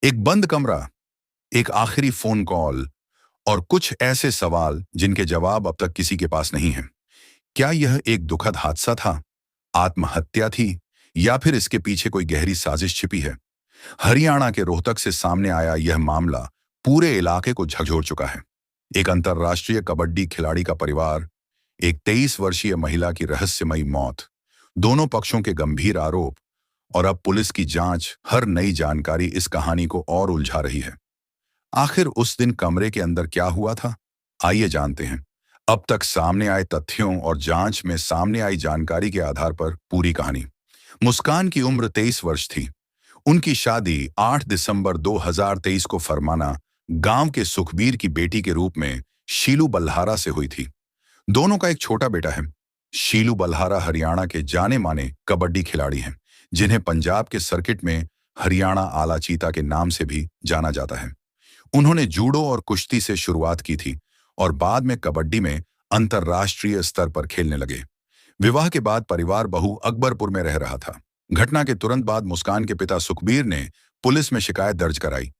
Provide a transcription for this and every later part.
एक बंद कमरा, एक आखिरी फोन कॉल और कुछ ऐसे सवाल जिनके जवाब अब तक किसी के पास नहीं है। क्या यह एक दुखद हादसा था, आत्महत्या थी, या फिर इसके पीछे कोई गहरी साजिश छिपी है? हरियाणा के रोहतक से सामने आया यह मामला पूरे इलाके को झकझोर चुका है। एक अंतर्राष्ट्रीय कबड्डी खिलाड़ी का परिवार, एक 23 वर्षीय महिला की रहस्यमयी मौत, दोनों पक्षों के गंभीर आरोप और अब पुलिस की जांच, हर नई जानकारी इस कहानी को और उलझा रही है। आखिर उस दिन कमरे के अंदर क्या हुआ था? आइए जानते हैं। अब तक सामने आए तथ्यों और जांच में सामने आई जानकारी के आधार पर पूरी कहानी। मुस्कान की उम्र 23 वर्ष थी। उनकी शादी 8 दिसंबर 2023 को फरमाना गांव के सुखबीर की बेटी के रूप में शीलू बल्हारा से हुई थी। दोनों का एक छोटा बेटा है। शीलू बल्हारा हरियाणा के जाने माने कबड्डी खिलाड़ी हैं, जिन्हें पंजाब के सर्किट में हरियाणा आला चीता के नाम से भी जाना जाता है। उन्होंने जूडो और कुश्ती से शुरुआत की थी और बाद में कबड्डी में अंतर्राष्ट्रीय स्तर पर खेलने लगे। विवाह के बाद परिवार बहू अकबरपुर में रह रहा था। घटना के तुरंत बाद मुस्कान के पिता सुखबीर ने पुलिस में शिकायत दर्ज कराई।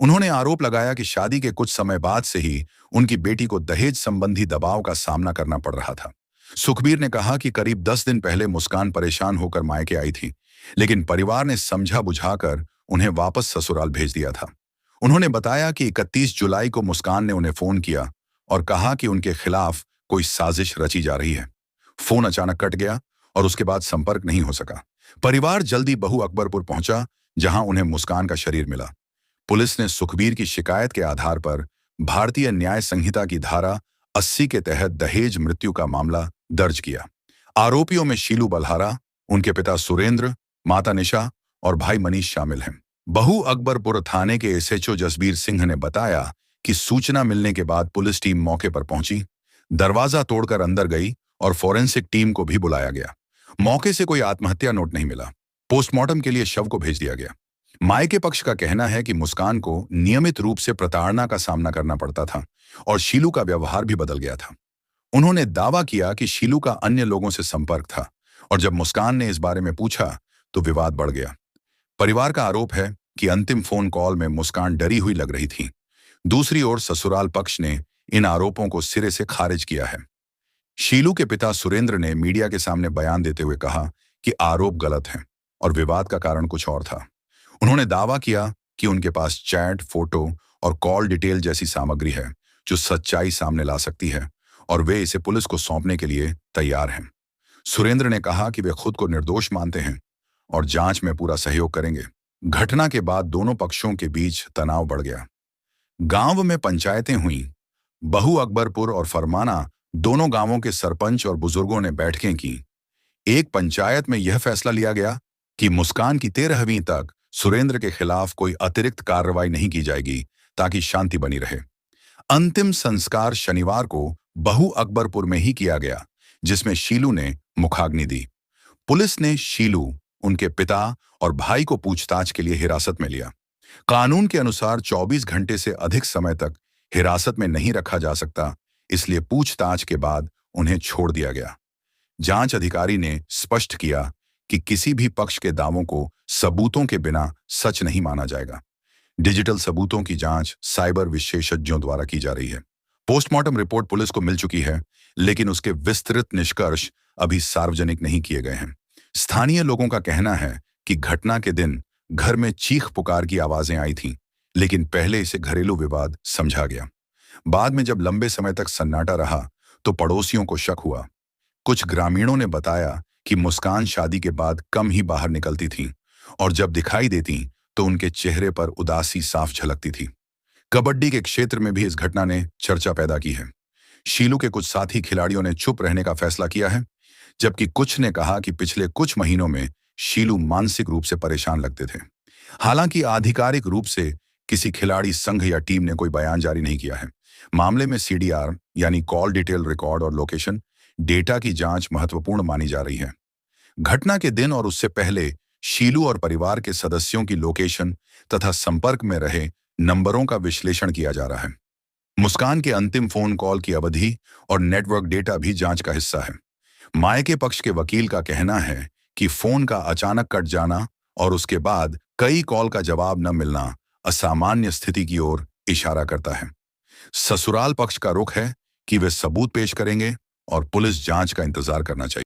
उन्होंने आरोप लगाया कि शादी के कुछ समय बाद से ही उनकी बेटी को दहेज संबंधी दबाव का सामना करना पड़ रहा था। सुखबीर ने कहा कि करीब 10 दिन पहले मुस्कान परेशान होकर मायके आई थी, लेकिन परिवार ने समझा बुझाकर उन्हें वापस ससुराल भेज दिया था। उन्होंने बताया कि 31 जुलाई को मुस्कान ने उन्हें फोन किया और कहा कि उनके खिलाफ कोई साजिश रची जा रही है। फोन अचानक कट गया और उसके बाद संपर्क नहीं हो सका। परिवार जल्दी बहू अकबरपुर पहुंचा, जहां उन्हें मुस्कान का शरीर मिला। पुलिस ने सुखबीर की शिकायत के आधार पर भारतीय न्याय संहिता की धारा 80 के तहत दहेज मृत्यु का मामला दर्ज किया। आरोपियों में शीलू बल्हारा, उनके पिता सुरेंद्र, माता निशा और भाई मनीष शामिल हैं। बहू अकबरपुर थाने के एसएचओ जसबीर सिंह ने बताया कि सूचना मिलने के बाद पुलिस टीम मौके पर पहुंची, दरवाजा तोड़कर अंदर गई और फोरेंसिक टीम को भी बुलाया गया। मौके से कोई आत्महत्या नोट नहीं मिला। पोस्टमार्टम के लिए शव को भेज दिया गया। मायके पक्ष का कहना है कि मुस्कान को नियमित रूप से प्रताड़ना का सामना करना पड़ता था और शीलू का व्यवहार भी बदल गया था। उन्होंने दावा किया कि शीलू का अन्य लोगों से संपर्क था और जब मुस्कान ने इस बारे में पूछा तो विवाद बढ़ गया। परिवार का आरोप है कि अंतिम फोन कॉल में मुस्कान डरी हुई लग रही थी। दूसरी ओर ससुराल पक्ष ने इन आरोपों को सिरे से खारिज किया है। शीलू के पिता सुरेंद्र ने मीडिया के सामने बयान देते हुए कहा कि आरोप गलत हैं और विवाद का कारण कुछ और था। उन्होंने दावा किया कि उनके पास चैट, फोटो और कॉल डिटेल जैसी सामग्री है जो सच्चाई सामने ला सकती है और वे इसे पुलिस को सौंपने के लिए तैयार हैं। सुरेंद्र ने कहा कि वे खुद को निर्दोष मानते हैं और जांच में पूरा सहयोग करेंगे। घटना के बाद दोनों पक्षों के बीच तनाव बढ़ गया। गांव में पंचायतें हुईं। बहू अकबरपुर और फरमाना दोनों गांवों के सरपंच और बुजुर्गों ने बैठकें की। एक पंचायत में यह फैसला लिया गया कि मुस्कान की 13वीं तक सुरेंद्र के खिलाफ कोई अतिरिक्त कार्रवाई नहीं की जाएगी ताकि शांति बनी रहे। अंतिम संस्कार शनिवार को बहू अकबरपुर में ही किया गया, जिसमें शीलू ने मुखाग्नि दी। पुलिस ने शीलू, उनके पिता और भाई को पूछताछ के लिए हिरासत में लिया। कानून के अनुसार 24 घंटे से अधिक समय तक हिरासत में नहीं रखा जा सकता, इसलिए पूछताछ के बाद उन्हें छोड़ दिया गया। जांच अधिकारी ने स्पष्ट किया कि किसी भी पक्ष के दावों को सबूतों के बिना सच नहीं माना जाएगा। डिजिटल सबूतों की जांच साइबर विशेषज्ञों द्वारा की जा रही है। पोस्टमार्टम रिपोर्ट पुलिस को मिल चुकी है, लेकिन उसके विस्तृत निष्कर्ष अभी सार्वजनिक नहीं किए गए हैं। स्थानीय लोगों का कहना है कि घटना के दिन घर में चीख पुकार की आवाजें आई थीं, लेकिन पहले इसे घरेलू विवाद समझा गया। बाद में जब लंबे समय तक सन्नाटा रहा तो पड़ोसियों को शक हुआ। कुछ ग्रामीणों ने बताया कि मुस्कान शादी के बाद कम ही बाहर निकलती थीं और जब दिखाई देती तो उनके चेहरे पर उदासी साफ झलकती थी। कबड्डी के क्षेत्र में भी इस घटना ने चर्चा पैदा की है। शीलू के कुछ साथी खिलाड़ियों ने चुप रहने का फैसला किया है, जबकि कुछ ने कहा कि पिछले कुछ महीनों में शीलू मानसिक रूप से परेशान लगते थे। हालांकि आधिकारिक रूप से किसी खिलाड़ी संघ या टीम ने कोई बयान जारी नहीं किया है। मामले में सीडीआर यानी कॉल डिटेल रिकॉर्ड और लोकेशन डेटा की जांच महत्वपूर्ण मानी जा रही है। घटना के दिन और उससे पहले शीलू और परिवार के सदस्यों की लोकेशन तथा संपर्क में रहे नंबरों का विश्लेषण किया जा रहा है। मुस्कान के अंतिम फोन कॉल की अवधि और नेटवर्क डेटा भी जांच का हिस्सा है। मायके पक्ष के वकील का कहना है कि फोन का अचानक कट जाना और उसके बाद कई कॉल का जवाब न मिलना असामान्य स्थिति की ओर इशारा करता है। ससुराल पक्ष का रुख है कि वे सबूत पेश करेंगे और पुलिस जांच का इंतजार करना चाहिए।